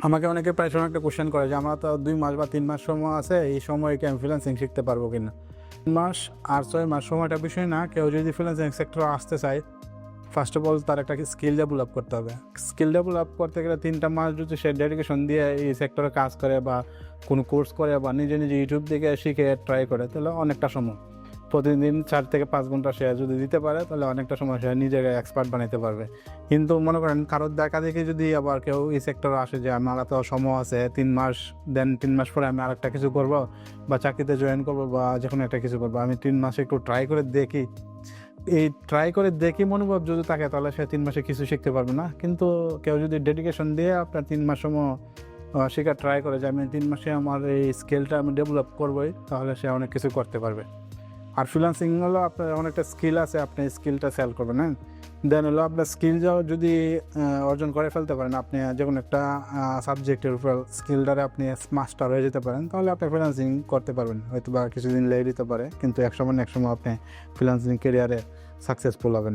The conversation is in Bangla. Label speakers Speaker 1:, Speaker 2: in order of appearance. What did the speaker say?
Speaker 1: আমাকে অনেকে প্রায় সময় একটা কোয়েশ্চেন করে যে আমার তো 2 মাস বা 3 মাস সময় আছে, এই সময়ে কি আমি ফ্রিল্যান্সিং শিখতে পারবো কিনা? 3 মাস আর 6 মাস সময়টা বিষয় না। কেউ যদি ফ্রিল্যান্সিং সেক্টরে আসতে চায়, ফার্স্ট অফ অল তার একটা স্কিল ডেভেলপ করতে হবে। স্কিল ডেভেলপ করতে গেলে 3টা মাস যদি সে ডেডিকেশন দিয়ে এই সেক্টরে কাজ করে বা কোনো কোর্স করে বা নিজে ইউটিউব থেকে শিখে ট্রাই করে, তাহলে অনেকটা সময়, প্রতিদিন 4 থেকে 5 ঘন্টা সে যদি দিতে পারে, তাহলে অনেকটা সময় সে নিজেকে এক্সপার্ট বানাইতে পারবে। কিন্তু মনে করেন কারোর দেখা দেখি যদি আবার কেউ এই সেক্টরে আসে যে আমার তো সময় আছে 3 মাস, দেন 3 মাস পরে আমি আরেকটা কিছু করব বা চাকরিতে জয়েন করব বা যে কোনো একটা কিছু করবো, আমি 3 মাসে একটু ট্রাই করে দেখি, এই ট্রাই করে দেখি মনোভাব যদি থাকে, তাহলে সে 3 মাসে কিছু শিখতে পারবে না। কিন্তু কেউ যদি ডেডিকেশন দিয়ে আপনার 3 মাস সময় শেখার ট্রাই করে যে আমি 3 মাসে আমার এই স্কিলটা আমি ডেভেলপ করবোই, তাহলে সে অনেক কিছু করতে পারবে। আর ফ্রিল্যান্সিং হলো আপনার অনেকটা স্কিল আছে, আপনি স্কিলটা সেল করবেন, হ্যাঁ। দেন হলো আপনার স্কিল যদি অর্জন করে ফেলতে পারেন, আপনি যে কোনো একটা সাবজেক্টের উপর স্কিলটারে আপনি মাস্টার হয়ে যেতে পারেন, তাহলে আপনি ফ্রিল্যান্সিং করতে পারবেন। হয়তো বা কিছুদিন লেগে দিতে পারে, কিন্তু এক সময় না এক সময় আপনি ফ্রিল্যান্সিং ক্যারিয়ারে সাকসেসফুল হবেন।